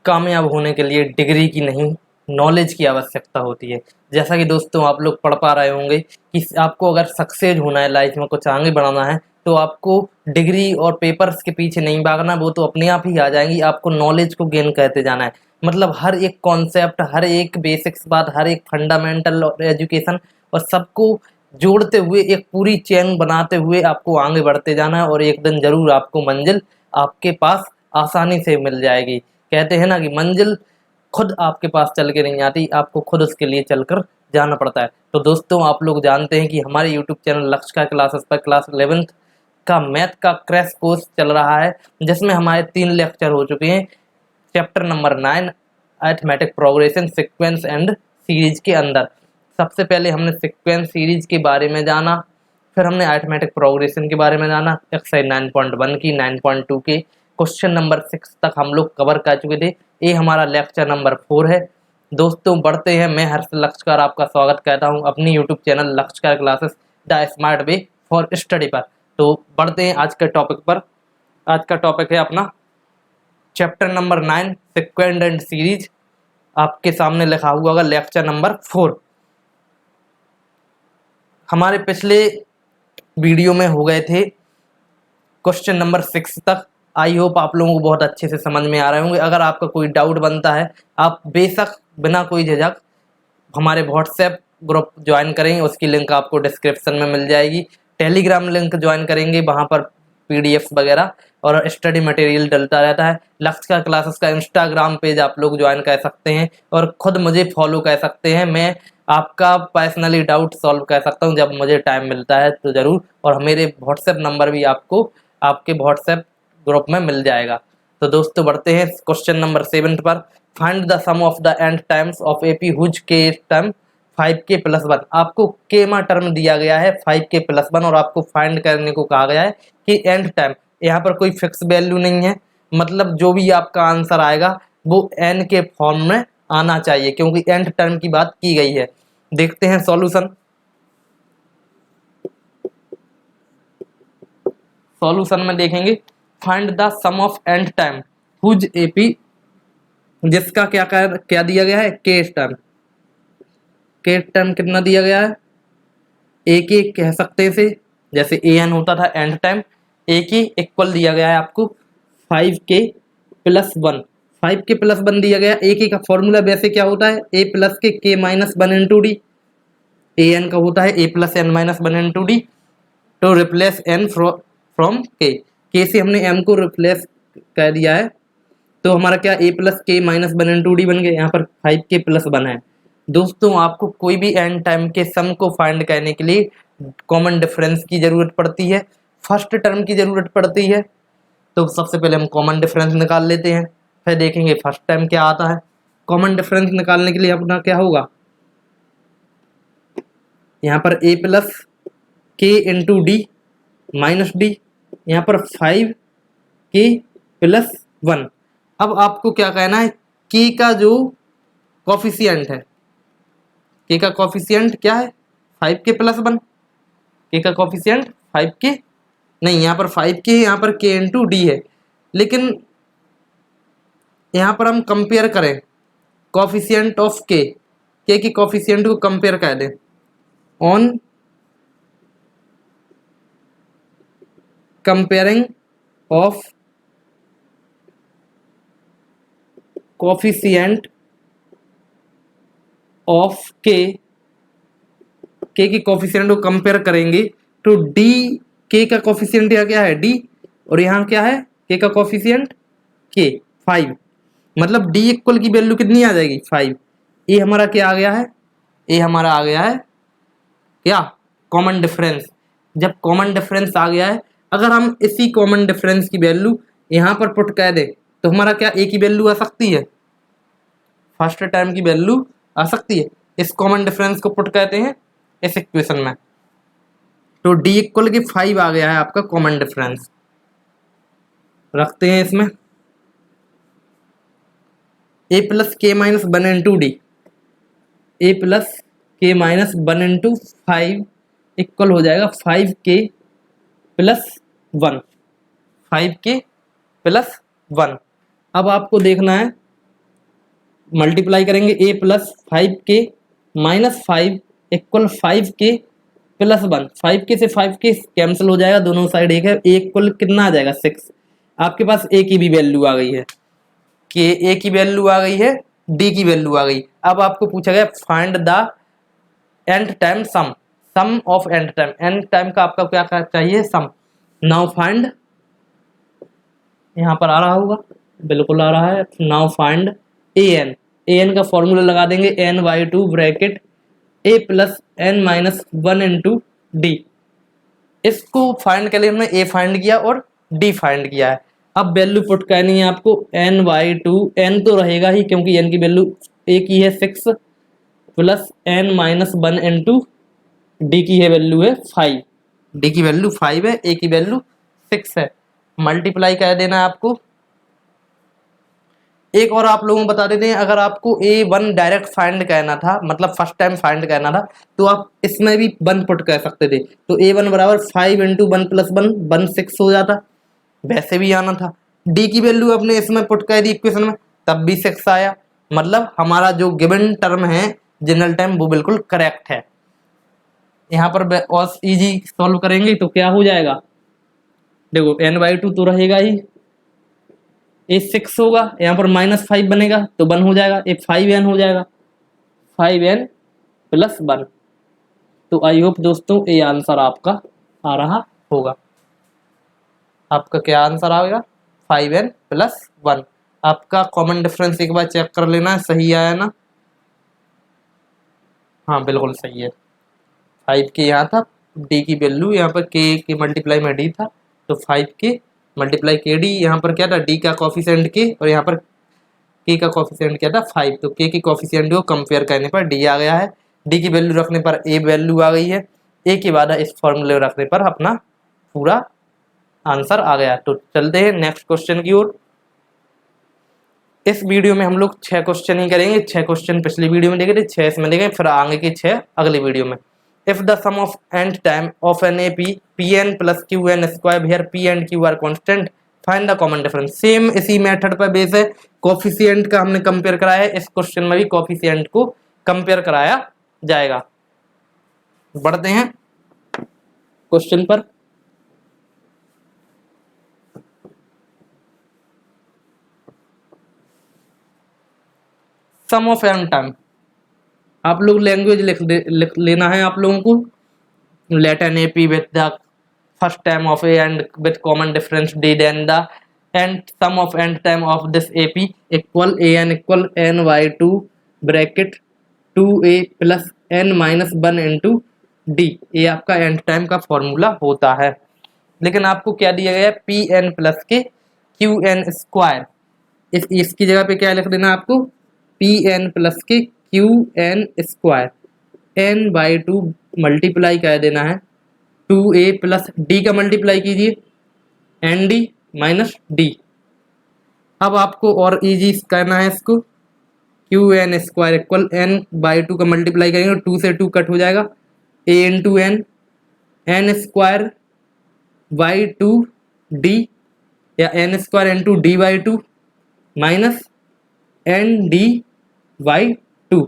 कामयाब होने के लिए डिग्री की नहीं, नॉलेज की आवश्यकता होती है। जैसा कि दोस्तों आप लोग पढ़ पा रहे होंगे कि आपको अगर सक्सेस होना है, लाइफ में कुछ आगे बढ़ाना है, तो आपको डिग्री और पेपर्स के पीछे नहीं भागना, वो तो अपने आप ही आ जाएंगी। आपको नॉलेज को गेन करते जाना है। मतलब हर एक कॉन्सेप्ट, हर एक बेसिक्स बात, हर एक फंडामेंटल और एजुकेशन और सबको जोड़ते हुए एक पूरी चेन बनाते हुए आपको आगे बढ़ते जाना है, और एक दिन जरूर आपको मंजिल आपके पास आसानी से मिल जाएगी। कहते हैं ना कि मंजिल खुद आपके पास चल के नहीं आती, आपको खुद उसके लिए चलकर जाना पड़ता है। तो दोस्तों आप लोग जानते हैं कि हमारे यूट्यूब चैनल लक्ष्य क्लासेस पर क्लास 11th का मैथ का क्रैश कोर्स चल रहा है, जिसमें हमारे 3 लेक्चर हो चुके हैं। Chapter number 9 arithmetic progression sequence and series के अंदर सबसे पहले हमने सीक्वेंस सीरीज के बारे में जाना, फिर हमने अरिथमेटिक प्रोग्रेशन के बारे में जाना। एक्सरसाइज 9.1 की 9.2 के क्वेश्चन नंबर 6 तक हम लोग कवर कर चुके थे। ये हमारा लेक्चर नंबर 4 है। दोस्तों बढ़ते हैं, मैं हर्ष लक्ष्यकार आपका स्वागत करता हूं अपनी YouTube channel Lakshyakar classes the smart way for study पर। तो बढ़ते हैं आज के टॉपिक पर। आज का टॉपिक है अपना chapter number 9 sequence and series. आपके सामने लिखा हुआ होगा लेक्चर नंबर 4। हमारे पिछले वीडियो में हो गए थे क्वेश्चन नंबर 6 तक। आई होप आप लोगों को बहुत अच्छे से समझ में आ रहे होंगे। अगर आपका कोई डाउट बनता है, आप बेशक बिना कोई झिझक हमारे व्हाट्सएप ग्रुप ज्वाइन करेंगे, उसकी लिंक आपको डिस्क्रिप्शन में मिल जाएगी। टेलीग्राम लिंक ज्वाइन करेंगे, वहाँ पर पीडीएफ वगैरह और स्टडी मटेरियल डलता रहता है। लक्ष्य क्लासेस का इंस्टाग्राम पेज आप लोग ज्वाइन कर सकते हैं और खुद मुझे फॉलो कर सकते हैं। मैं आपका पर्सनली डाउट सॉल्व कर सकता हूं जब मुझे टाइम मिलता है तो ज़रूर। और मेरे व्हाट्सएप नंबर भी आपको आपके व्हाट्सएप ग्रुप में मिल जाएगा। तो दोस्तों बढ़ते हैं क्वेश्चन नंबर 7 पर। Find the sum of the nth terms of AP whose kth term 5k+1। आपको केमा टर्म दिया गया है 5k+1 और आपको फाइंड करने को कहा गया है कि एंड टाइम। यहाँ पर कोई फिक्स वैल्यू नहीं है, मतलब जो भी आपका आंसर आएगा वो एन के फॉर्म में आना चाहिए, क्योंकि एंड टर्म की बात की गई है। देखते हैं सॉल्यूशन। सॉल्यूशन में देखेंगे find the sum of nth term whose AP, जिसका क्या दिया गया है के टर्म। के टर्म कितना दिया गया है, एक ही कह सकते हैं इसे, जैसे ए एन होता था एंड टाइम, एक ही इक्वल दिया गया है आपको 5k+1। 5k+1 दिया गया। ए के का फॉर्मूला वैसे क्या होता है, a प्लस के k-1 × d। ए एन का होता है a + n-1 × d to replace n from k से हमने m को रिप्लेस कर दिया है, तो हमारा क्या a + k-1 × d बन गया। यहाँ पर 5k+1 है। दोस्तों आपको कोई भी एंड टाइम के सम को फाइंड करने के लिए कॉमन डिफरेंस की जरूरत पड़ती है, फर्स्ट टर्म की जरूरत पड़ती है। तो सबसे पहले हम कॉमन डिफरेंस निकाल लेते हैं, फिर देखेंगे फर्स्ट टर्म क्या आता है। कॉमन डिफरेंस निकालने के लिए अपना क्या होगा, यहाँ पर a + k × d - d, यहाँ पर 5k+1। अब आपको क्या कहना है, k का जो कॉफिशिएंट है, k का कॉफिशिएंट क्या है 5k+1। k का कॉफिशिएंट 5k नहीं, यहाँ पर 5k है, यहाँ पर k × d है। लेकिन यहाँ पर हम कंपेयर करें कॉफिशिएंट ऑफ k की कॉफिशिएंट को कंपेयर कर दें on comparing of coefficient of के की कोफिशिएंट को कंपेयर करेंगे तो डी, के का कोफिशिएंट यहाँ क्या है डी, और यहाँ क्या है के का कोफिशिएंट के 5, मतलब डी इक्वल की वैल्यू कितनी आ जाएगी 5। ये हमारा क्या आ गया है, ये हमारा आ गया है क्या कॉमन डिफरेंस। जब कॉमन डिफरेंस आ गया है, अगर हम इसी कॉमन डिफरेंस की वैल्यू यहाँ पर पुट कर दें तो हमारा क्या ए की वैल्यू आ सकती है, फर्स्ट टर्म की वैल्यू आ सकती है। इस कॉमन डिफरेंस को पुट करते हैं इस इक्वेशन में, तो डी इक्वल की 5 आ गया है आपका कॉमन डिफरेंस। रखते हैं इसमें a + k-1 × d, a + k-1 × 5 equal हो जाएगा 5k+1। 5k+1। अब आपको देखना है मल्टीप्लाई करेंगे a plus 5k minus 5 equal 5k plus 1। 5k से 5k कैंसिल हो जाएगा, दोनों साइड एक है, a इक्वल कितना आ जाएगा 6। आपके पास a की भी वैल्यू आ गई है, कि a की वैल्यू आ गई है, d की वैल्यू आ गई। अब आपको पूछा गया find the nth term sum, sum of nth term, nth term का आपका क्या चाहिए, सम। नाउ फाइंड, यहाँ पर आ रहा होगा, बिल्कुल आ रहा है। नाउ फाइंड an का फॉर्मूला लगा देंगे n/2 bracket a plus n minus 1 into D. इसको फाइंड के लिए हमने a फाइंड किया और d फाइंड किया है। अब वैल्यू पुट करनी है आपको n/2, n तो रहेगा ही क्योंकि n की वैल्यू a की है 6 plus n minus 1 into D की है वैल्यू है 5। डी की वैल्यू 5 है, a की वैल्यू 6 है। मल्टीप्लाई कर देना है आपको। एक और आप लोगों को बता देते हैं, अगर आपको a1 डायरेक्ट फाइंड करना था, मतलब फर्स्ट टाइम फाइंड करना था, तो आप इसमें भी 1 पुट कर सकते थे। तो a1 बराबर 5 इंटू 1 प्लस 1 6 हो जाता, वैसे भी आना था। d की वैल्यू आपने इसमें पुट कर दी इक्वेशन में, तब भी 6 आया। मतलब हमारा जो गिवन टर्म है जनरल टाइम वो बिल्कुल करेक्ट है। यहाँ पर और इजी सॉल्व करेंगे तो क्या हो जाएगा, देखो n/2 तो रहेगा ही, ये 6 होगा, यहाँ पर -5 बनेगा तो 1 हो जाएगा, ये 5n हो जाएगा, 5n प्लस 1। तो आई होप दोस्तों ये आंसर आपका आ रहा होगा। आपका क्या आंसर आएगा, 5n प्लस 1। आपका कॉमन डिफरेंस एक बार चेक कर लेना, सही आया ना। हाँ बिल्कुल सही है। 5 के यहाँ था, डी की वैल्यू यहाँ पर के मल्टीप्लाई में डी था, तो 5 के मल्टीप्लाई के डी, यहाँ पर क्या था, डी का कॉफिशिएंट के, और यहाँ पर के का कॉफिशिएंट क्या था 5। तो के की कॉफिशिएंट को कंपेयर करने पर डी आ गया है, डी की वैल्यू रखने पर ए वैल्यू आ गई है, ए के बाद इस फॉर्मूले रखने पर अपना पूरा आंसर आ गया। तो चलते हैं नेक्स्ट क्वेश्चन की ओर। इस वीडियो में हम लोग 6 क्वेश्चन ही करेंगे। 6 क्वेश्चन पिछली वीडियो में देखे थे, 6 इसमें देखें, फिर आगे के 6 अगली वीडियो में। If the sum of nth term of an AP Pn plus Qn square here P and Q are constant, find the common difference. Same इसी मेथड पर बेस है, कोफिशिएंट का हमने कंपेयर कराया है, इस क्वेश्चन में भी कोफिशिएंट को कंपेयर कराया जाएगा। बढ़ते हैं क्वेश्चन पर। सम ऑफ n टाइम, आप लोग लैंग्वेज लिख लेना है आप लोगों को। Let an AP with the first term of a and with common difference d, then the nth sum of nth time of this AP equal an equal n/2 bracket 2a plus n minus 1 into D. ये आपका nth term का formula होता है। लेकिन आपको क्या दिया गया है, Pn प्लस के Qn स्क्वायर, इसकी जगह पे क्या लिख देना आपको, Pn प्लस के Qn स्क्वायर, n/2 मल्टीप्लाई कर देना है 2a प्लस डी का मल्टीप्लाई कीजिए एन डी माइनस डी। अब आपको और इजी करना है इसको, Qn स्क्वायर इक्वल n/2 का मल्टीप्लाई करेंगे, 2 से 2 कट हो जाएगा, a into n square by 2 D, या n square into d/2 minus N D by 2।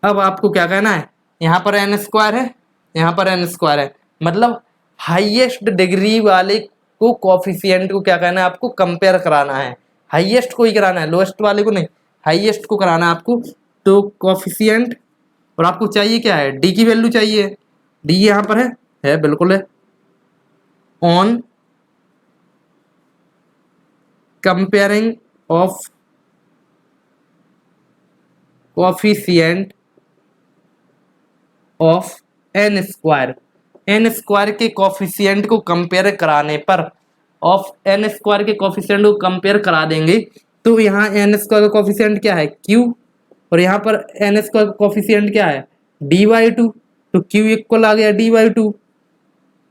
अब आपको क्या कहना है, यहाँ पर n स्क्वायर है, यहाँ पर n स्क्वायर है, मतलब हाईएस्ट डिग्री वाले को कोफिशिएंट को क्या कहना है, आपको कंपेयर कराना है। हाईएस्ट को ही कराना है, लोएस्ट वाले को नहीं, हाईएस्ट को कराना है आपको। तो कोफिशिएंट, और आपको चाहिए क्या है, डी की वैल्यू चाहिए, डी यहाँ पर है बिल्कुल है। On comparing of coefficient of n square, n square के कोफिशिएंट को कंपेयर कराने पर, ऑफ n स्क्वायर के कोफिशिएंट को कंपेयर करा देंगे, तो यहाँ n स्क्वायर का कोफिशिएंट क्या है q, और यहाँ पर n स्क्वायर का कोफिशिएंट क्या है d/2, तो q इक्वल आ गया d/2,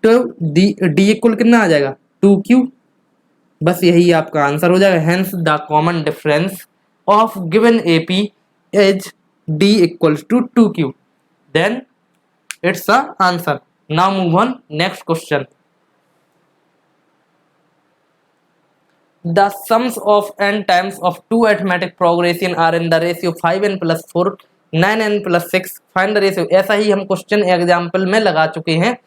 तो d इक्वल कितना आ जाएगा 2q। बस यही आपका आंसर हो जाएगा। Hence the common difference of given AP is d equals to 2q, then it's the answer. Now move on next question. The sums of n terms of two arithmetic progression are in the ratio 5n+4 9n+6 find the ratio. ऐसा ही हम question example में लगा चुके हैं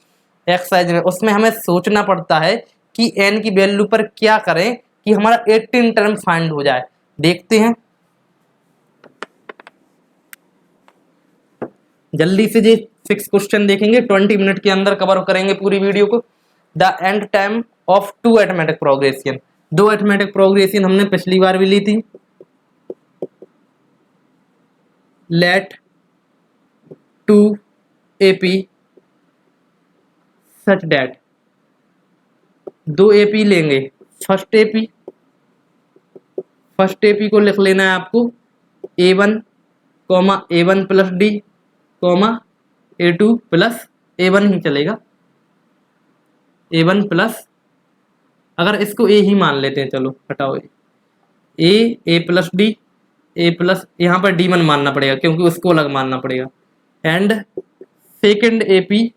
exercise में। उसमें हमें सोचना पड़ता है कि n की वैल्यू पर क्या करें कि हमारा 18 टर्म फाइंड हो जाए। देखते हैं जल्दी से। ये 6 क्वेश्चन देखेंगे, 20 मिनट के अंदर कवर करेंगे पूरी वीडियो को। The end time of two arithmetic progression, दो अरिथमेटिक प्रोग्रेशन हमने पिछली बार भी ली थी। लेट 2 AP सच डेट, दो AP लेंगे। फर्स्ट AP को लिख लेना है आपको A1, A1+D, A2+ A1 ही चलेगा, A1 प्लस, अगर इसको A ही मान लेते हैं, चलो हटाओ A+D, A+, यहाँ पर D1 मानना पड़ेगा क्योंकि उसको अलग मानना पड़ेगा। एंड सेकंड AP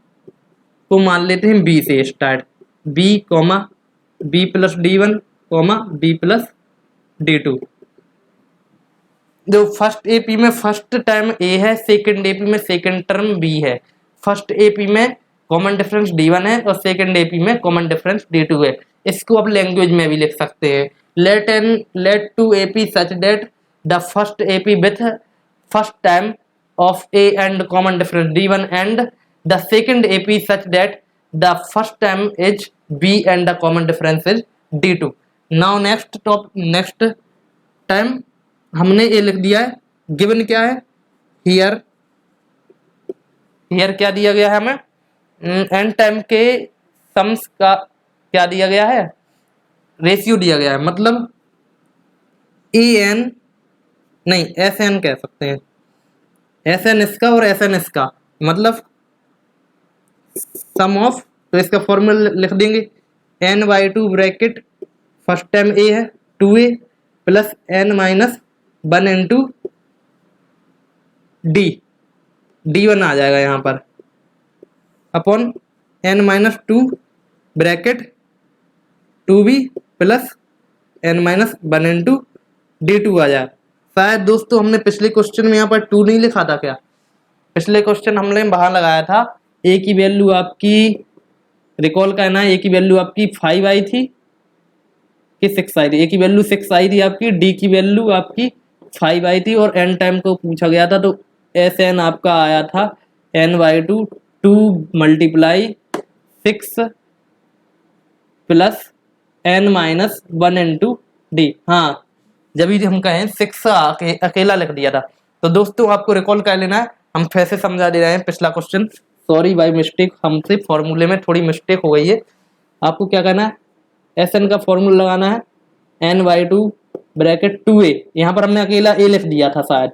को मान लेते हैं B से स्टार्ट, B+D1, B+D2। जो फर्स्ट AP में फर्स्ट टर्म A है, सेकंड AP में सेकंड टर्म B है। फर्स्ट AP में कॉमन डिफरेंस D1 है और सेकंड AP में कॉमन डिफरेंस D2 है। इसको आप लैंग्वेज में भी लिख सकते हैं। Let 2 AP such that the first AP with first term of A and common difference D1 and the second AP such that the first term is B and the common difference is D2। now next term हमने ये लिख दिया है। Given क्या है here क्या दिया गया है हमें, एन टाइम के सम्स का क्या दिया गया है, रेशियो दिया गया है। मतलब AN नहीं SN कह सकते हैं, SN इसका और SN इसका, मतलब सम ऑफ, तो इसका फॉर्मूला लिख देंगे n/2 bracket first time A है 2A plus n-1 into D1 आ जाएगा यहाँ पर upon n-2 bracket 2B plus n-1 into D2 आ जाए। शायद दोस्तों हमने पिछले क्वेश्चन में यहाँ पर 2 नहीं लिखा था क्या? पिछले क्वेश्चन हमने बाहर लगाया था। A की वैल्यू आपकी रिकॉल करना है, A की वैल्यू आपकी 5 आई थी कि 6 आई थी। A की वैल्यू 6 आई थी आपकी, D की वैल्यू आपकी 5 आई थी और n टाइम को पूछा गया था, तो SN आपका आया था n/2 2 × 6 plus n-1 into D। हाँ, जब भी हम कहें 6 अकेला लिख दिया था। तो दोस्तों आपको रिकॉल कर लेना है, हम फिर से समझा दे रहे हैं पिछला क्वेश्चन। सॉरी बाय मिस्टेक, हमसे फॉर्मूले में थोड़ी मिस्टेक हो गई है। आपको क्या करना है, SN का फॉर्मूला लगाना है n/2 ब्रैकेट 2A, यहाँ पर हमने अकेला A लिख दिया था शायद,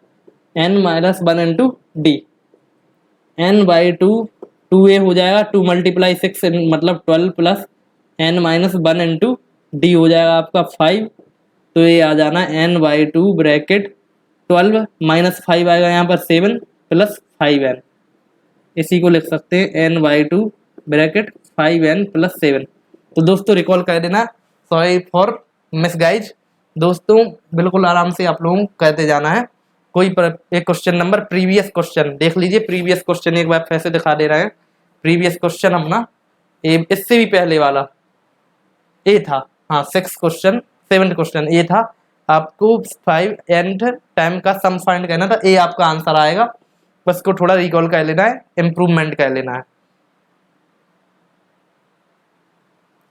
n-1 into D। n/2 2A हो जाएगा, 2 × 6 मतलब 12 प्लस n-1 इंटू D हो जाएगा आपका 5। तो ये आ जाना n/2 ब्रैकेट 12 माइनस 5 आएगा यहाँ पर 7 प्लस 5n, इसी को लिख सकते हैं n/2 ब्रैकेट 5n प्लस 7। तो दोस्तों रिकॉल कर देना, सॉरी फॉर मिस गाइज। दोस्तों बिल्कुल आराम से आप लोगों को कहते जाना है। कोई एक क्वेश्चन नंबर प्रीवियस क्वेश्चन देख लीजिए। प्रीवियस क्वेश्चन एक बार फिर से दिखा दे रहे हैं। प्रीवियस क्वेश्चन अपना इससे भी पहले वाला ए था, हाँ 7th क्वेश्चन ये था। आपको 5 एंड टाइम का सम फाइंड करना था, ए आपका आंसर आएगा। बस को थोड़ा रिकॉल कर लेना है, इम्प्रूवमेंट कर लेना है।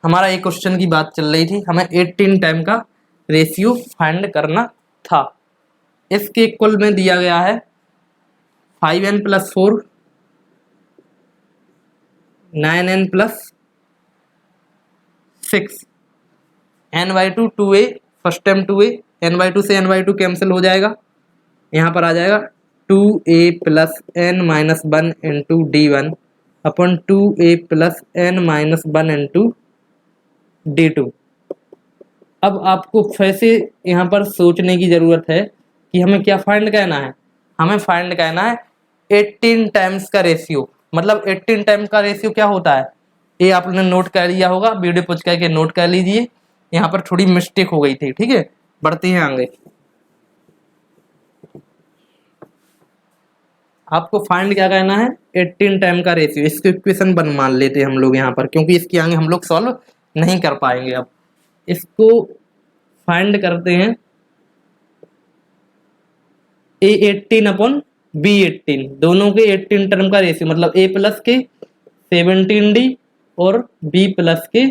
हमारा एक क्वेश्चन की बात चल रही थी, हमें 18 टाइम का रेशियो फाइंड करना था। इसके इक्वल में दिया गया है 5n+4 9n+6 n/2 2A, first time 2A, n/2 से n/2 कैंसिल हो जाएगा, यहाँ पर आ जाएगा 2A plus n-1 into D1 upon 2A plus n-1 into D2। अब आपको फिर से यहाँ पर सोचने की ज़रूरत है कि हमें क्या फाइंड करना है। हमें फाइंड करना है 18 टाइम्स का रेशियो। मतलब 18 टाइम का रेशियो क्या होता है, ये आपने नोट कर लिया होगा, वीडियो पॉज करके नोट कर लीजिए। यहाँ पर थोड़ी मिस्टेक हो गई थी, ठीक है। बढ़ते हैं आगे। आपको फाइंड क्या करना है, 18 टाइम का रेशियो। इसको इक्वेशन बन मान लेते हैं हम लोग यहाँ पर, क्योंकि इसके आगे हम लोग सॉल्व नहीं कर पाएंगे। अब इसको फाइंड करते हैं, A18 अपॉन B18, दोनों के 18 टर्म का रेशियो, मतलब A प्लस के 17D और B प्लस के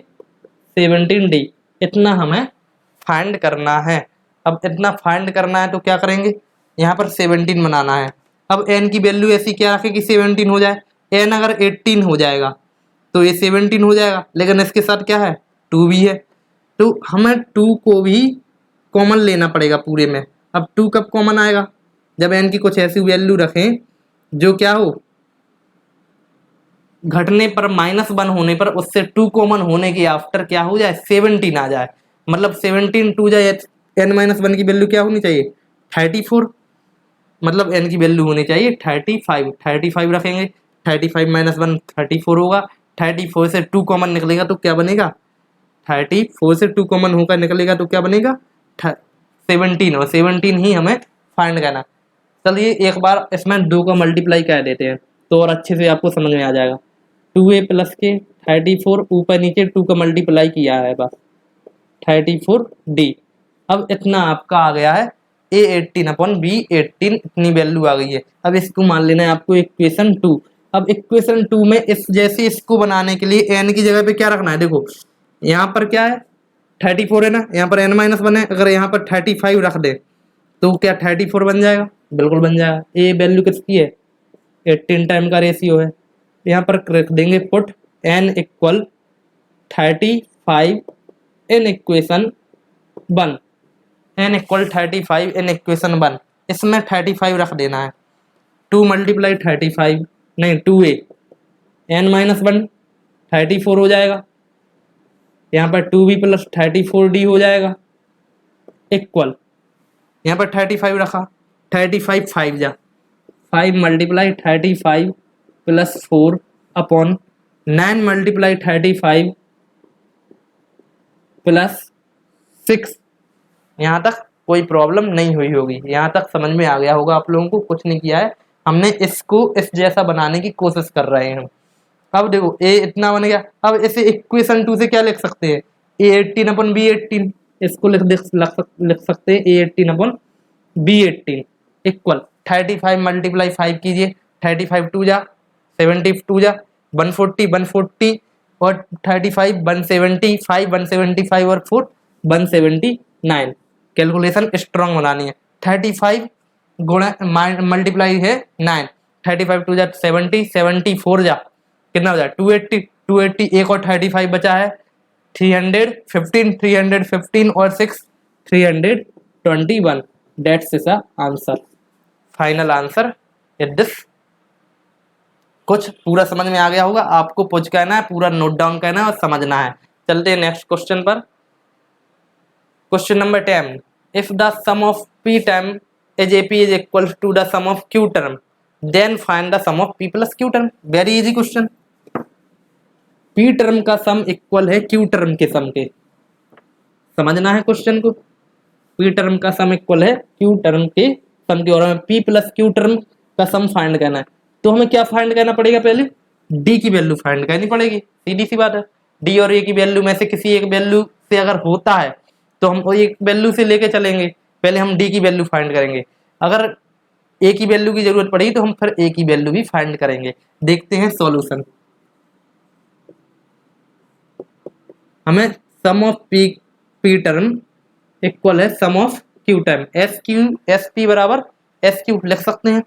17D, इतना हमें फाइंड करना है। अब इतना फाइंड करना है तो क्या करेंगे, यहाँ पर 17 बनाना है। अब n की वैल्यू ऐसी क्या रखें कि 17 हो जाए। n अगर 18 हो जाएगा तो ये 17 हो जाएगा, लेकिन इसके साथ क्या है, 2 भी है, तो हमें 2 को भी कॉमन लेना पड़ेगा पूरे में। अब 2 कब कॉमन आएगा, जब n की कुछ ऐसी वैल्यू रखें जो क्या हो, घटने पर -1 होने पर उससे 2 कॉमन होने के आफ्टर क्या हो जाए, 17 आ जाए। मतलब 17 2 जाए, n-1 की वैल्यू क्या होनी चाहिए, 34, मतलब n की वैल्यू होनी चाहिए 35। 35 रखेंगे, 35 - 1 34 होगा। 34 से 2 कॉमन निकलेगा तो क्या बनेगा, 34 से 2 कॉमन होकर निकलेगा तो क्या बनेगा, 17, और 17 ही हमें फाइंड करना। चलिए एक बार इसमें 2 का मल्टीप्लाई कर देते हैं तो और अच्छे से आपको समझ में आ जाएगा। 2a प्लस के 34, ऊपर नीचे 2 का मल्टीप्लाई किया है बस, 34D। अब इतना आपका आ गया है A18 अपॉन B18, इतनी वैल्यू आ गई है। अब इसको मान लेना है आपको इक्वेशन 2। अब इक्वेशन 2 में इस जैसे इसको बनाने के लिए n की जगह पे क्या रखना है, देखो यहाँ पर क्या है, 34 है ना, यहाँ पर n-1 है, अगर यहाँ पर 35 रख दे तो क्या 34 बन जाएगा, बिल्कुल बन जाएगा। ये वैल्यू किसकी है, 18 टाइम का रेशियो है। यहाँ पर रख देंगे put n equal 35 in equation 1, n equal 35 in equation 1। इसमें 35 रख देना है, 2 × 35 नहीं 2a, n-1 34 हो जाएगा, यहाँ पर 2b प्लस 34d हो जाएगा, इक्वल यहाँ पर 35 रखा, 35 5 जा 5 × 35 प्लस 4 अपॉन 9 × 35 प्लस 6। यहाँ तक कोई प्रॉब्लम नहीं हुई होगी, यहाँ तक समझ में आ गया होगा आप लोगों को, कुछ नहीं किया है हमने, इसको इस जैसा बनाने की कोशिश कर रहे हैं। अब देखो a इतना बन गया। अब इसे इक्वेशन 2 से क्या लिख सकते हैं, A18 अपॉन B18, इसको लिख सकते हैं A18 अपॉन B18 इक्वल 35 × 5 कीजिए, 35 2 जा 72 जा 140 140 और 35 175 175 और 4 179। कैलकुलेशन स्ट्रॉन्ग बनानी है। 35 गुणा मल्टीप्लाई है 9, 35 2 जा 70 74 जा कितना हो जाए 280 280, एक और 35 बचा है 315 315 और 6 321। That's is the answer, final answer is this. कुछ पूरा समझ में आ गया होगा, आपको कुछ कहना है, पूरा नोट डाउन करना है और समझना है। चलते हैं नेक्स्ट क्वेश्चन पर। Question number 10, if the sum of p term as AP is equal to the sum of q term, then find the sum of p plus q term. Very easy question. p term का sum equal है q term के sum के, समझना है question को। p term का sum equal है q term के सम के, और हमें p प्लस q टर्म का सम फाइंड करना है। तो हमें क्या फाइंड करना पड़ेगा, पहले d की वैल्यू फाइंड करनी पड़ेगी, सीधी सी बात है। d और a की वैल्यू में से किसी एक वैल्यू से अगर होता है तो हम एक वैल्यू से लेके चलेंगे, पहले हम d की वैल्यू फाइंड करेंगे। अगर a की वैल्यू की जरूरत पड़ेगी तो हम फिर a की वैल्यू भी फाइंड करेंगे। देखते हैं सॉल्यूशन। हमें सम ऑफ p टर्म इक्वल है सम ऑफ q टर्म, SP बराबर SQ लिख सकते हैं।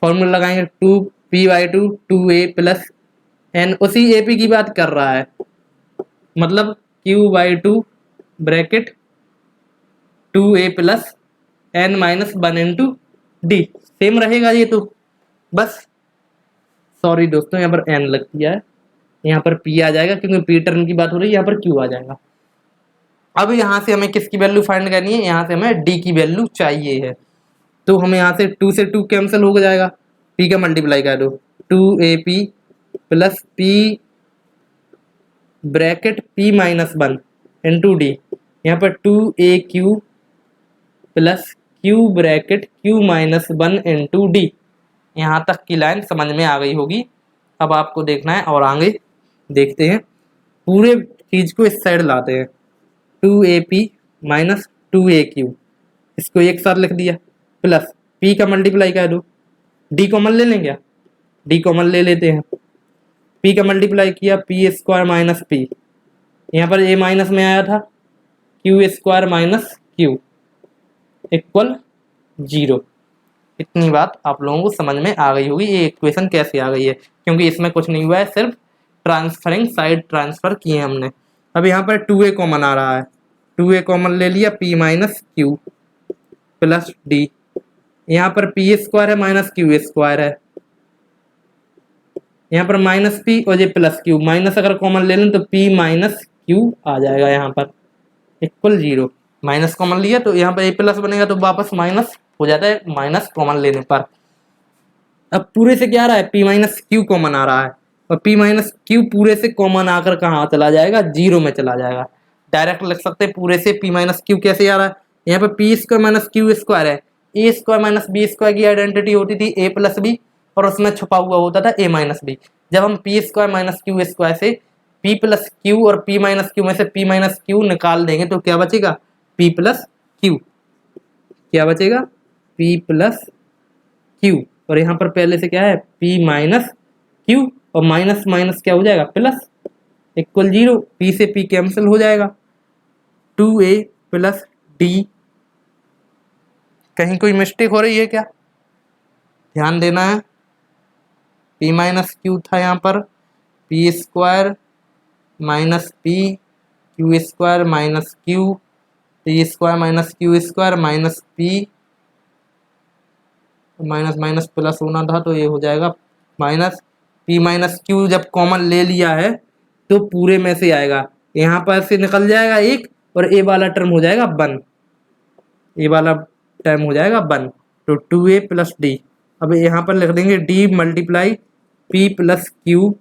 फॉर्मूला लगाएंगे 2p/2 2a प्लस n, उसी AP की बात कर रहा है, मतलब q/2 bracket 2a plus n-1 into d, same रहेगा ये तो। बस सॉरी दोस्तों, यहाँ पर n लग दिया है, यहाँ पर p आ जाएगा क्योंकि p टर्म की बात हो रही है, यहाँ पर q आ जाएगा। अब यहाँ से हमें किसकी वैल्यू फाइंड करनी है, यहाँ से हमें d की वैल्यू चाहिए है। तो हमें यहाँ से 2 से 2 कैंसिल हो जाएगा, p का मल्टीप्लाई कर दो 2AP plus p bracket p-1 into D. यहाँ पर 2AQ plus Q bracket Q minus 1 into D. यहाँ तक की लाइन समझ में आ गई होगी। अब आपको देखना है और आगे देखते हैं, पूरे चीज को इस साइड लाते हैं। 2AP माइनस 2AQ, इसको एक साथ लिख दिया, प्लस P का मल्टीप्लाई कर दो, D कॉमन ले लें क्या? D कॉमन ले लेते हैं। P का मल्टीप्लाई किया, P स्क्वायर माइनस P, यहाँ पर A माइनस में आया था, Q square minus Q equal 0। इतनी बात आप लोगों को समझ में आ गई होगी, ये इक्वेशन कैसे आ गई है, क्योंकि इसमें कुछ नहीं हुआ है, सिर्फ ट्रांसफरिंग साइड ट्रांसफर किए हमने। अब यहाँ पर 2A कॉमन आ रहा है, 2A कॉमन ले लिया, P minus Q plus D। यहाँ पर P स्क्वायर है माइनस Q स्क्वायर है, यहाँ पर माइनस P और ये प्लस Q, माइनस अगर कॉमन ले लें तो P माइनस Q आ जाएगा यहाँ पर इक्वल 0। माइनस कॉमन लिया तो यहाँ पर A प्लस बनेगा तो वापस माइनस हो जाता है माइनस कॉमन लेने पर। अब पूरे से क्या आ रहा है, P माइनस Q कॉमन आ रहा है, और P माइनस Q पूरे से कॉमन आकर कहाँ चला जाएगा, 0 में चला जाएगा। डायरेक्ट लिख सकते हैं पूरे से P माइनस Q कैसे आ रहा है, यहाँ पे P square minus Q square है, A square minus B square की आइडेंटिटी होती थी A प्लस B, और उसमें छुपा हुआ होता था A माइनस B। जब हम P square minus Q square से P प्लस Q और P माइनस Q में से P माइनस Q निकाल देंगे तो क्या बचेगा, P प्लस Q। क्या बचेगा, P प्लस Q, और यहाँ पर पहले से क्या है, P माइनस Q, और माइनस माइनस क्या हो जाएगा, प्लस इक्वल 0। P से P कैंसिल हो जाएगा, 2A प्लस D। कहीं कोई मिस्टेक हो रही है क्या, ध्यान देना है। P माइनस Q था यहाँ पर, P square minus P, Q square minus Q, P square minus Q square minus P, minus minus plus होना था तो ये हो जाएगा माइनस P माइनस Q। जब कॉमन ले लिया है तो पूरे में से आएगा, यहाँ पर से निकल जाएगा एक, और ए वाला टर्म हो जाएगा 1, ए वाला टर्म हो जाएगा 1, तो 2A प्लस डी। अब यहाँ पर लिख देंगे D multiply P plus Q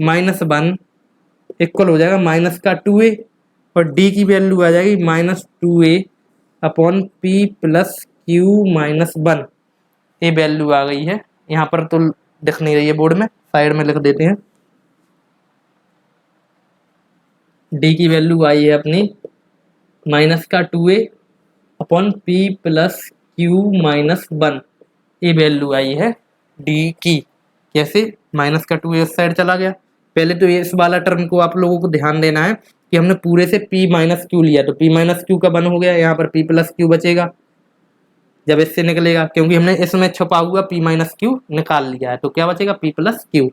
minus 1 equal हो जाएगा माइनस का 2A, और D की वैल्यू आ जाएगी minus 2A upon P plus Q minus 1। ये वैल्यू आ गई है, यहाँ पर तो दिख नहीं रही है बोर्ड में, साइड में लिख देते हैं। D की वैल्यू आई है अपनी माइनस का 2A upon P plus Q minus 1। ये वैल्यू आई है D की। कैसे, माइनस का 2A उस साइड चला गया। पहले तो इस वाला टर्म को आप लोगों को ध्यान देना है कि हमने पूरे से P माइनस Q लिया, तो P माइनस Q का 1 हो गया, यहाँ पर P प्लस Q बचेगा जब इससे निकलेगा, क्योंकि हमने इसमें छुपा हुआ P माइनस Q निकाल लिया है, तो क्या बचेगा, P plus Q।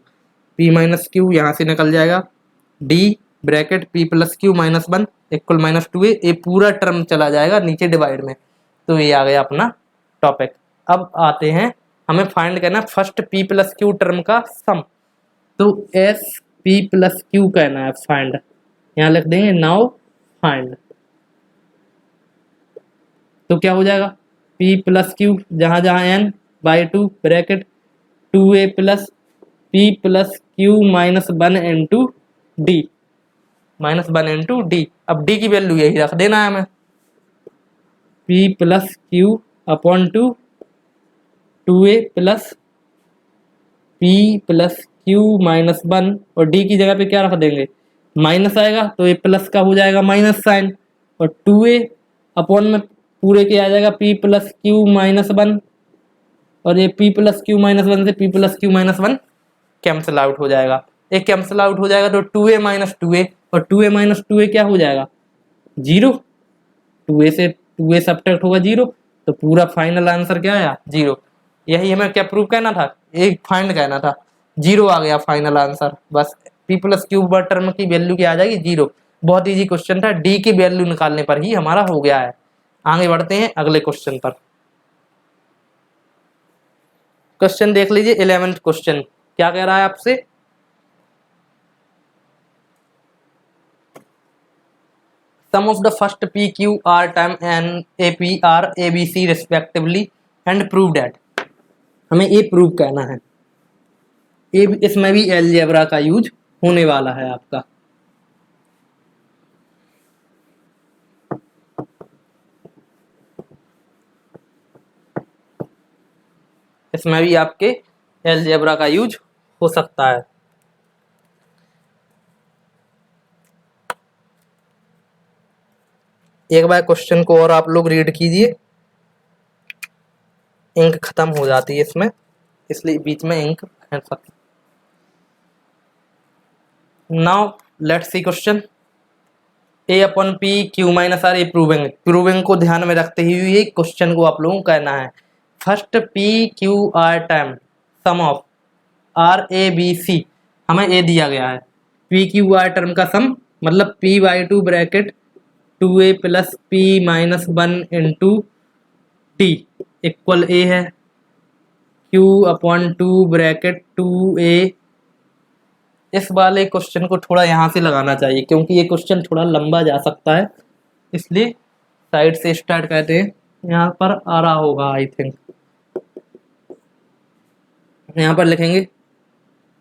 P minus Q यहाँ से निकल जाएगा, D bracket P plus Q minus 1 equal minus 2A। ये पूरा टर्म चला जाएगा नीचे डिवाइड में, तो ये आ गया अपना टॉपिक। अब आते हैं, हमें फाइंड करना first P plus Q term का सम, तो S P प्लस Q कहना है फाइंड, यहाँ लिख देंगे नाउ फाइंड। तो क्या हो जाएगा, P प्लस Q जहाँ जहाँ n by 2 bracket 2A plus P plus Q minus 1 into D, minus 1 into D. अब D की वैल्यू यही रख देना है हमें, P plus Q upon 2A plus P plus Q minus 1, और D की जगह पे क्या रख देंगे, माइनस आएगा तो ये प्लस का हो जाएगा माइनस साइन, और 2A अपॉन में पूरे के आ जाएगा P प्लस Q माइनस 1, और ये P प्लस Q माइनस 1 से P plus Q minus 1 cancel out हो जाएगा। एक कैंसिल आउट हो जाएगा तो 2A माइनस 2A, और 2A माइनस 2A क्या हो जाएगा, 0। 2A से 2A सब्ट्रैक्ट होगा 0, तो पूरा फाइनल आंसर क्या आया, 0। यही हमें क्या प्रूव करना था, एक फाइंड कहना था, 0 आ गया फाइनल आंसर। बस P प्लस Q टर्म की वैल्यू क्या आ जाएगी, 0। बहुत इजी क्वेश्चन था, D की वैल्यू निकालने पर ही हमारा हो गया है। आगे बढ़ते हैं अगले क्वेश्चन पर। क्वेश्चन देख लीजिए, 11th क्वेश्चन क्या कह रहा है आपसे, sum of the first P Q R time and AP R ABC respectively and prove that. हमें ये प्रूव करना है, ये इसमें भी अलजेब्रा का यूज होने वाला है आपका। इसमें भी आपके अलजेब्रा का यूज हो सकता है। एक बार क्वेश्चन को और आप लोग रीड कीजिए। इंक खत्म हो जाती है इसमें, इसलिए बीच में इंक है। Now let's see question. A upon p q minus r, a proving. Proving को ध्यान में रखते हुए क्वेश्चन को आप लोगों को कहना है। First p Q r term sum of r a b c, हमें ए दिया गया है। पी क्यू आर टर्म का सम मतलब P by two bracket 2a plus P minus 1 into T equal A है। Q upon 2 bracket 2a। इस वाले question को थोड़ा यहाँ से लगाना चाहिए क्योंकि ये क्वेश्चन थोड़ा लंबा जा सकता है, इसलिए साइड से स्टार्ट करते हैं। यहाँ पर आ रहा होगा आई थिंक। यहाँ पर लिखेंगे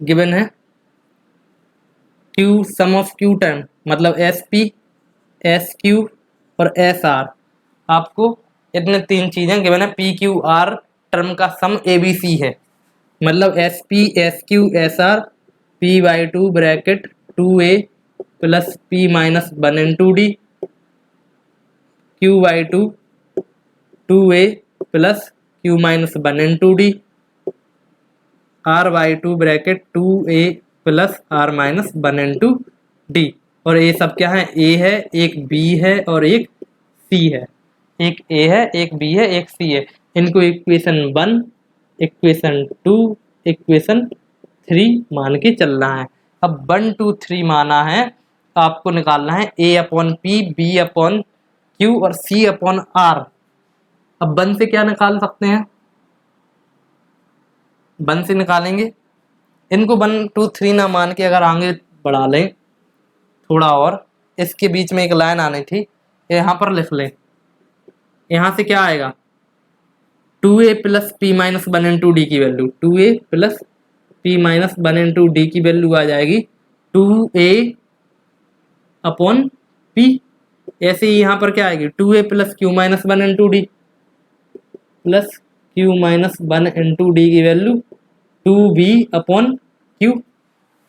गिवन है q sum of q term मतलब एस पी एस क्यू और एस आर। आपको इतने तीन चीजें गिवन है। पी क्यू आर टर्म का सम ए बी सी है, मतलब s p s q s r p by two bracket 2a plus P minus 1 into d, q by two 2a plus q minus 1 into d, r by two bracket 2a plus r minus 1 into d. और ये सब क्या है? ए है, एक B है और एक सी है। एक ए है, एक बी है, एक सी है। इनको इक्वेशन 1, इक्वेशन 2, इक्वेशन 3 मान के चलना है। अब 1 2 3 माना है, आपको निकालना है A upon P, B upon Q और सी अपॉन आर। अब 1 से क्या निकाल सकते हैं? 1 से निकालेंगे। इनको 1 2 3 ना मान के अगर आगे बढ़ा लें थोड़ा और, इसके बीच में एक लाइन आनी थी, यहाँ पर लिख लें। यहाँ से क्या आएगा? 2a plus P minus 1 into D की value, 2a plus P minus 1 into D की वैल्यू आ जाएगी 2a अपॉन पी। ऐसे ही यहाँ पर क्या आएगी? 2a plus q minus 1 into D plus q minus 1 into D की वैल्यू 2b अपॉन क्यू।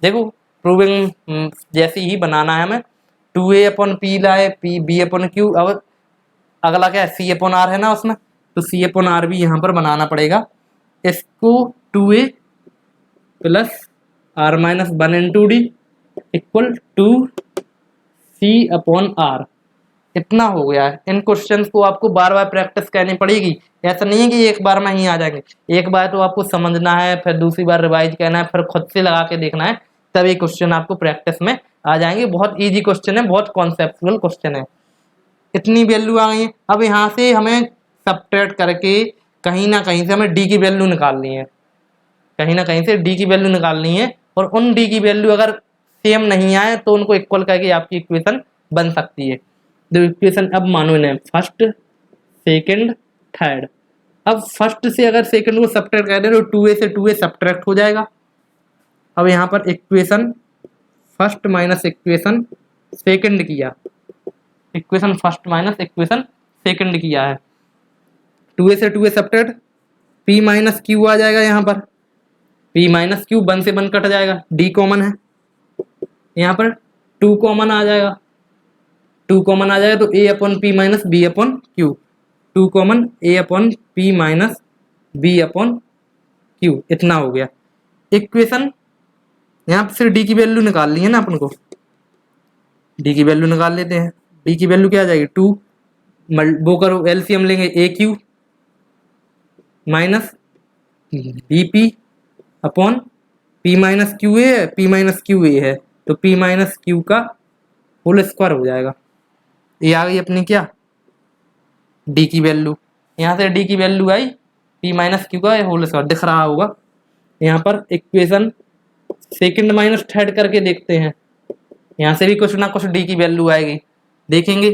देखो प्रूविंग जैसी ही बनाना है हमें। 2a अपॉन पी लाए, पी बी अपॉन क्यू। अब अगला क्या है? सी अपॉन आर है ना उसमें, तो सी अपॉन आर भी यहाँ पर बनाना पड़ेगा। इसको 2a plus r minus 1 into d equal to c upon r. इतना हो गया है। इन क्वेश्चंस को आपको बार बार प्रैक्टिस करनी पड़ेगी। ऐसा नहीं है कि एक बार में ही आ जाएंगे। एक बार तो आपको समझना है, फिर दूसरी बार रिवाइज करना है, फिर खुद से लगा के देखना है, तभी क्वेश्चन आपको प्रैक्टिस में आ जाएंगे। बहुत ईजी क्वेश्चन है, बहुत कॉन्सेप्चुअल क्वेश्चन है। इतनी वैल्यू आ गई है। अब यहाँ से हमें सबट्रैक्ट करके कहीं ना कहीं से हमें डी की वैल्यू निकालनी है। कहीं ना कहीं से डी की वैल्यू निकालनी है, और उन डी की वैल्यू अगर सेम नहीं आए तो उनको इक्वल करके आपकी इक्वेशन बन सकती है। तो इक्वेशन अब मानो इन्हें फर्स्ट, सेकंड, थर्ड। अब फर्स्ट से अगर सेकंड को सबट्रैक्ट कर दें तो 2a से 2a सबट्रैक्ट हो जाएगा। अब यहाँ पर equation first minus equation second किया, equation first minus equation second किया है। 2a से 2a subtract, p minus Q आ जाएगा। यहाँ पर p माइनस क्यू 1 से 1 कट जाएगा, d कॉमन है। यहाँ पर 2 कॉमन आ जाएगा, 2 कॉमन आ जाएगा तो a upon P minus b upon q. 2 common, a upon P minus b upon q. इतना हो गया इक्वेशन। यहाँ पर फिर d की वैल्यू निकाल ली है ना अपन को, d की वैल्यू निकाल लेते हैं। d की वैल्यू क्या आ जाएगी? 2, वो करो एलसीएम लेंगे, A Q minus B P upon P minus Q A है, पी माइनस क्यू ए है तो पी माइनस क्यू का होल स्क्वायर हो जाएगा। ये आ गई अपनी क्या? डी की वैल्यू। यहाँ से डी की value I P minus Q का होल स्क्वायर, दिख रहा होगा। यहाँ पर इक्वेशन सेकंड माइनस थर्ड करके देखते हैं। यहाँ से भी कुछ ना कुछ डी की वैल्यू आएगी, देखेंगे।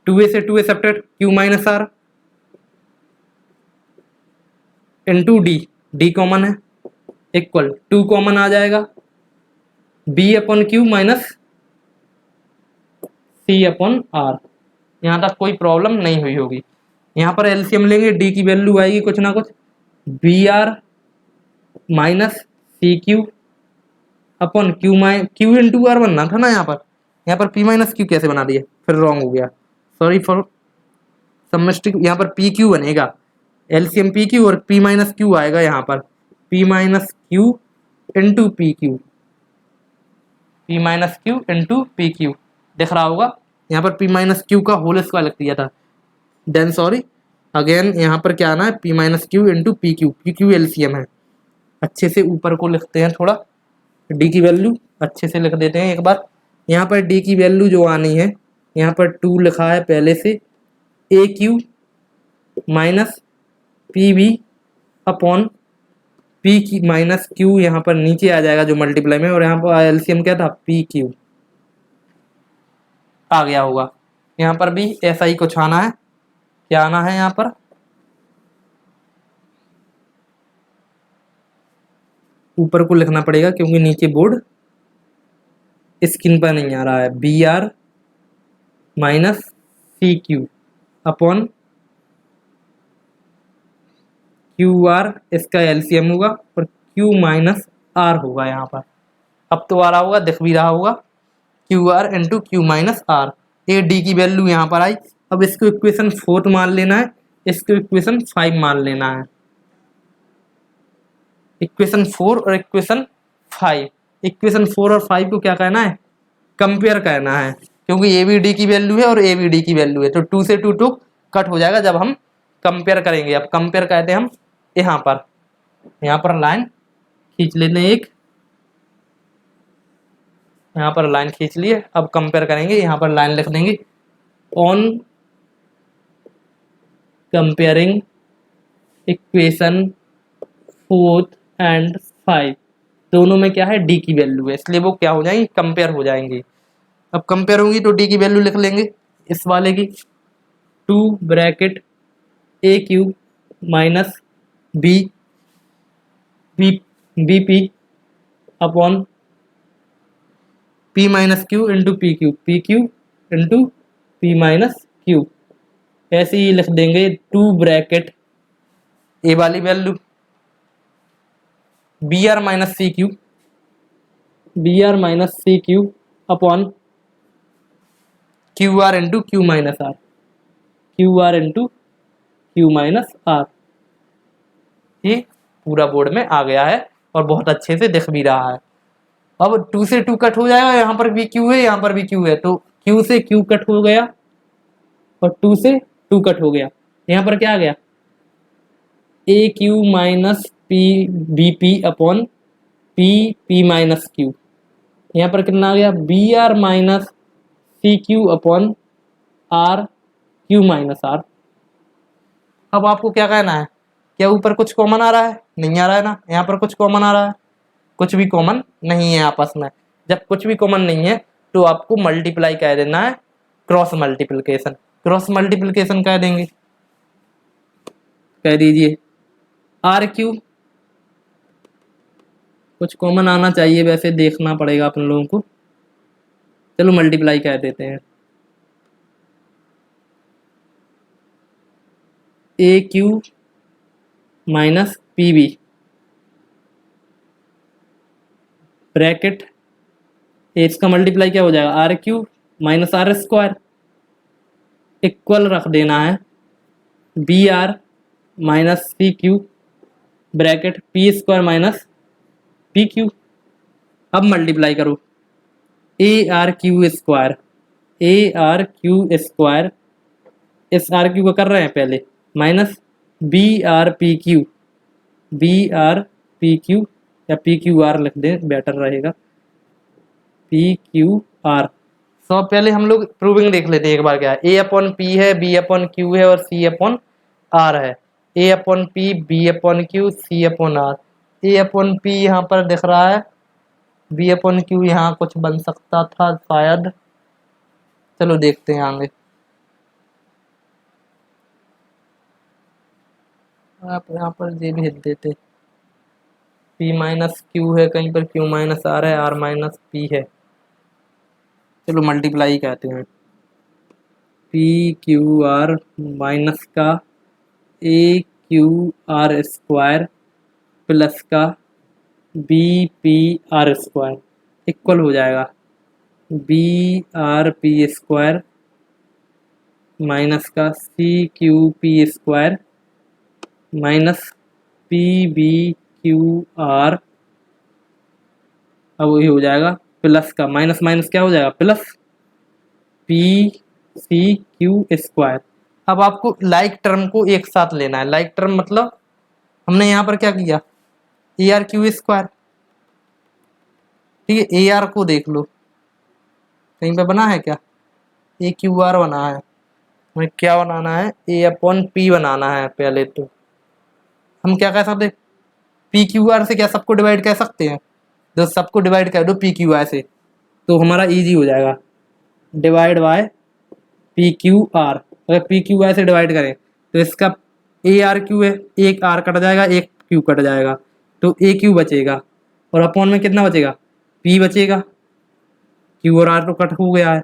2a से 2a subtract, q minus r into d, d common है, इक्वल 2 कॉमन आ जाएगा, b upon q minus c upon r. यहाँ तक कोई प्रॉब्लम नहीं हुई होगी। यहाँ पर एलसीएम लेंगे, डी की वैल्यू आएगी कुछ ना कुछ, b are minus C Q upon q into r बनना था ना यहाँ पर पी माइनस क्यू कैसे बना दिया, फिर रॉन्ग हो गया, सॉरी फॉर समस्टिक। यहाँ पर पी क्यू बनेगा, एलसीएम पी क्यू और पी माइनस क्यू आएगा यहाँ पर, P minus Q into P Q, P minus Q into P Q दिख रहा होगा। यहाँ पर पी माइनस क्यू का होल स्क्वायर लिख दिया था, देन सॉरी अगेन यहाँ पर क्या आना है, P minus Q into P Q LCM है। अच्छे से ऊपर को लिखते हैं, थोड़ा डी की वैल्यू अच्छे से लिख देते हैं एक बार। यहाँ पर डी की वैल्यू जो आनी है, यहाँ पर 2 लिखा है पहले से, A Q minus P B upon P की माइनस क्यू यहाँ पर नीचे आ जाएगा जो मल्टीप्लाई में, और यहाँ पर एलसीएम क्या था, पी क्यू आ गया होगा। यहाँ पर भी ऐसा ही कुछ आना है, क्या आना है यहाँ पर, ऊपर को लिखना पड़ेगा क्योंकि नीचे बोर्ड स्क्रीन पर नहीं आ रहा है, B are minus C Q upon Q r, इसका एलसीएम होगा, और क्यू माइनस आर होगा यहाँ पर। अब तो आ रहा होगा, दिख भी रहा होगा, q are into Q minus r. A d की वैल्यू यहाँ पर आई। अब इसको इक्वेशन 4 मान लेना है, इसको इक्वेशन 5 मान लेना है। इक्वेशन 4 और इक्वेशन 5, इक्वेशन 4 और 5 को क्या कहना है, कंपेयर कहना है, क्योंकि ए बी डी की वैल्यू है और ए बी डी की वैल्यू है, तो 2 से 2 कट हो जाएगा जब हम कंपेयर करेंगे। अब कंपेयर कहते हैं हम यहाँ पर लाइन खींच लेते हैं एक, यहाँ पर लाइन खींच लिए। अब कंपेयर करेंगे, यहाँ पर लाइन लिख देंगे, ऑन कंपेयरिंग इक्वेशन 4 एंड 5, दोनों में क्या है, डी की वैल्यू है, इसलिए वो क्या हो जाएंगी, कंपेयर हो जाएंगी। अब कंपेयर होंगी तो डी की वैल्यू लिख लेंगे इस वाले की, 2 bracket A Q minus B B B P upon P minus Q into P Q into P minus Q. ऐसे ही लिख देंगे 2 ब्रैकेट ए वाली value B are minus C Q upon Q R into Q minus R, Q are into Q minus R. ये पूरा board में आ गया है और बहुत अच्छे से दिख भी रहा है। अब 2 से 2 कट हो जाएगा, यहाँ पर भी क्यू है, यहाँ पर भी क्यू है, तो क्यू से क्यू कट हो गया और 2 से 2 कट हो गया। यहाँ पर क्या आ गया, A Q minus P B P upon P minus Q. यहाँ पर कितना आ गया, B are minus C Q upon R Q minus R. अब आपको क्या कहना है, क्या ऊपर कुछ कॉमन आ रहा है, नहीं आ रहा है ना, यहाँ पर कुछ कॉमन आ रहा है, कुछ भी कॉमन नहीं है आपस में। जब कुछ भी कॉमन नहीं है तो आपको मल्टीप्लाई कह देना है, क्रॉस मल्टीप्लिकेशन, क्रॉस मल्टीप्लिकेशन कह देंगे, कह दीजिए आर क्यू, कुछ कॉमन आना चाहिए, वैसे देखना पड़ेगा अपन लोगों को, चलो मल्टीप्लाई कह देते हैं, A Q minus P B bracket, इसका मल्टीप्लाई क्या हो जाएगा, R Q minus R square equal रख देना है B are minus C Q bracket P square minus P Q. अब मल्टीप्लाई करो, ए आर क्यू स्क्वायर, इस आर क्यू को कर रहे हैं पहले, minus B R P Q या पी क्यू आर लिख दें, बेटर रहेगा, पी क्यू आर। तो पहले हम लोग प्रूविंग देख लेते हैं एक बार, क्या है, ए अपॉन पी है, बी अपॉन क्यू है और सी अपॉन आर है, A upon P, B upon Q, C upon R. A upon P यहाँ पर दिख रहा है, बी अपॉन क्यू यहाँ कुछ बन सकता था शायद, चलो देखते हैं आगे। आप यहाँ पर जे भेज देते, पी माइनस क्यू है, कहीं पर क्यू माइनस आर है, आर माइनस पी है, चलो मल्टीप्लाई कहते हैं, पी क्यू आर माइनस का A Q R square plus का B P R square equal हो जाएगा B R P square minus का C Q P square minus P B Q R, अब वही हो जाएगा प्लस का माइनस माइनस क्या हो जाएगा plus p c q square. अब आपको लाइक टर्म को एक साथ लेना है। लाइक टर्म मतलब हमने यहाँ पर क्या किया ए आर क्यू स्क्वायर, ठीक है। ए आर को देख लो कहीं पे बना है क्या, ए क्यू आर बना है, हमें क्या बनाना है ए अपॉन पी बनाना है। पहले तो हम क्या कह सकते पी क्यू आर से क्या सबको डिवाइड कर सकते हैं, तो सबको डिवाइड कर दो पी क्यू आर से तो हमारा इजी हो जाएगा divide by P Q R. अगर पी क्यू आर से डिवाइड करें तो इसका ए आर क्यू है, एक आर कट जाएगा एक क्यू कट जाएगा तो ए क्यू बचेगा और अपॉन में कितना बचेगा पी बचेगा, क्यू और आर तो कट हो गया है,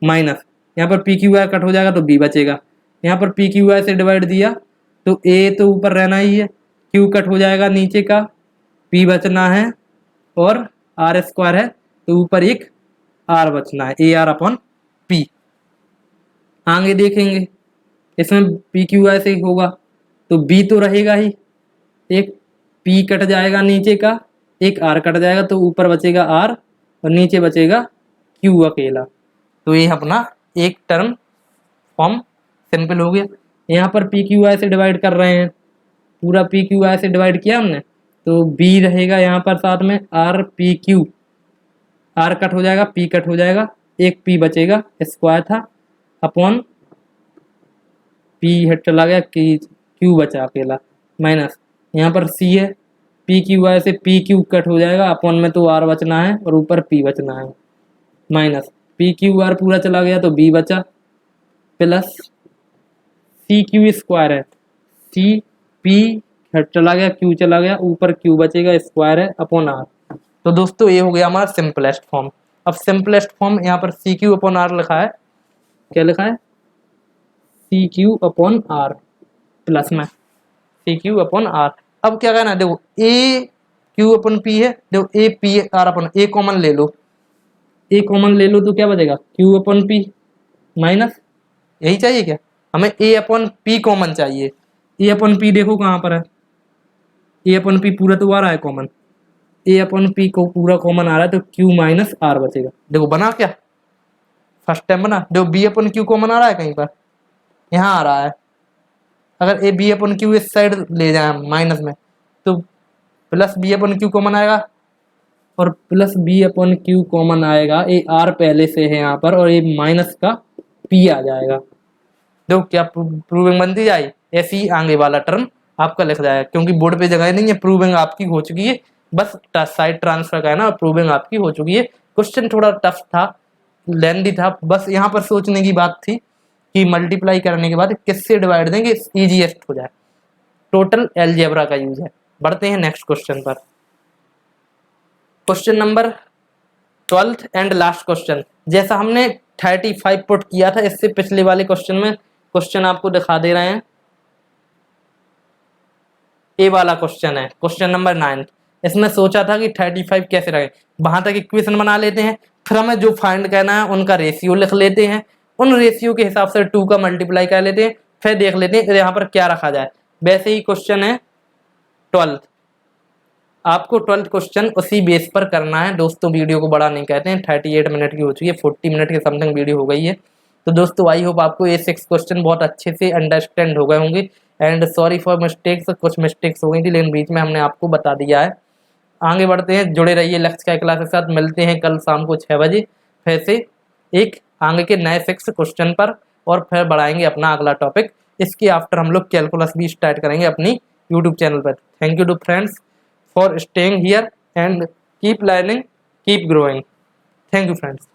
माइनस यहाँ पर पी क्यू आर कट हो जाएगा तो बी बचेगा। यहाँ पर पी क्यू आर से डिवाइड दिया तो ए तो ऊपर रहना ही है, क्यू कट हो जाएगा नीचे का, पी बचना है और आर स्क्वायर है तो ऊपर एक आर बचना है, ए आर अपॉन पी। आगे देखेंगे इसमें पी क्यू आर से होगा तो बी तो रहेगा ही, एक पी कट जाएगा नीचे का, एक आर कट जाएगा तो ऊपर बचेगा आर और नीचे बचेगा क्यू अकेला। तो ये अपना एक टर्म फॉर्म सिंपल हो गया। यहाँ पर पी क्यू आर से डिवाइड कर रहे हैं, पूरा पी क्यू आर से डिवाइड किया हमने तो बी रहेगा यहाँ पर साथ में r P Q, r cut हो जाएगा पी कट हो जाएगा, एक पी बचेगा स्क्वायर था अपॉन पी हेड चला गया क्यू बचा अकेला, माइनस यहाँ पर सी है पी क्यू आर से पी क्यू कट हो जाएगा अपॉन में तो आर बचना है और ऊपर पी बचना है, माइनस पी क्यू आर पूरा चला गया तो बी बचा प्लस सी क्यू स्क्वायर है, सी पी हेड चला गया क्यू चला गया ऊपर क्यू बचेगा स्क्वायर है अपॉन आर। तो दोस्तों ये हो गया हमारा सिंपलेस्ट फॉर्म। अब सिंपलेस्ट फॉर्म यहाँ पर सी क्यू अपॉन आर लिखा है, क्या लिखा है c Q upon r plus में सी क्यू अपॉन आर। अब क्या कहना है देखो ए क्यू अपॉन पी है, देखो A P R upon A common ले लो, ए कॉमन ले लो तो क्या बचेगा क्यू अपॉन पी माइनस, यही चाहिए क्या हमें ए अपॉन पी कॉमन चाहिए। ए अपॉन पी देखो कहाँ पर है, ए अपॉन पी पूरा तो आ रहा है कॉमन, ए अपॉन पी को पूरा कॉमन आ रहा है तो क्यू माइनस आर बचेगा। देखो बना क्या फर्स्ट टाइम बना, देखो बी अपॉन क्यू कॉमन आ रहा है कहीं पर, यहाँ आ रहा है। अगर ए बी अपॉन क्यू इस साइड ले जाए माइनस में तो plus b upon q common आएगा और plus b upon q common आएगा, ए आर पहले से है यहाँ पर और ये माइनस का पी आ जाएगा। देखो क्या प्रूविंग बनती जाए, ऐसे ही आगे वाला टर्म आपका लिख जाएगा क्योंकि बोर्ड पे जगह नहीं है, प्रूविंग आपकी हो चुकी है, बस साइड ट्रांसफर का है ना, प्रूविंग आपकी हो चुकी है। क्वेश्चन थोड़ा टफ था, लेंदी था, बस यहाँ पर सोचने की बात थी कि मल्टीप्लाई करने के बाद किससे डिवाइड देंगे इजीएस्ट हो जाए। टोटल अलजेब्रा का यूज है। बढ़ते हैं नेक्स्ट क्वेश्चन पर। Question number 12th and last question. जैसा हमने 35 पुट किया था इससे पिछले वाले क्वेश्चन में क्वेश्चन आपको दिखा दे रहे हैं, ए वाला क्वेश्चन है क्वेश्चन नंबर 9। इसमें सोचा था कि 35 कैसे रहे, वहां तक इक्वेशन बना लेते हैं, फिर हमें जो फाइंड करना है उनका रेशियो लिख लेते हैं, उन रेशियो के हिसाब से 2 का मल्टीप्लाई कर लेते हैं, फिर देख लेते हैं यहाँ पर क्या रखा जाए। वैसे ही क्वेश्चन है 12th, आपको 12th क्वेश्चन उसी बेस पर करना है दोस्तों। वीडियो को बड़ा नहीं कहते हैं, 38 मिनट की हो चुकी है, 40 मिनट के समथिंग वीडियो हो गई है। तो दोस्तों आई होप आपको ये 6 क्वेश्चन बहुत अच्छे से अंडरस्टैंड हो गए होंगे एंड सॉरी फॉर मिस्टेक्स, कुछ मिस्टेक्स हो गई थी लेकिन बीच में हमने आपको बता दिया है। आगे बढ़ते हैं, जुड़े रहिए लक्ष्य का क्लास के साथ। मिलते हैं कल शाम को 6 बजे फिर से एक आगे के नए 6 क्वेश्चन पर और फिर बढ़ाएंगे अपना अगला टॉपिक। इसके आफ्टर हम लोग कैलकुलस भी स्टार्ट करेंगे अपनी यूट्यूब चैनल पर। Thank you to friends for staying here and keep learning, keep growing. Thank you friends.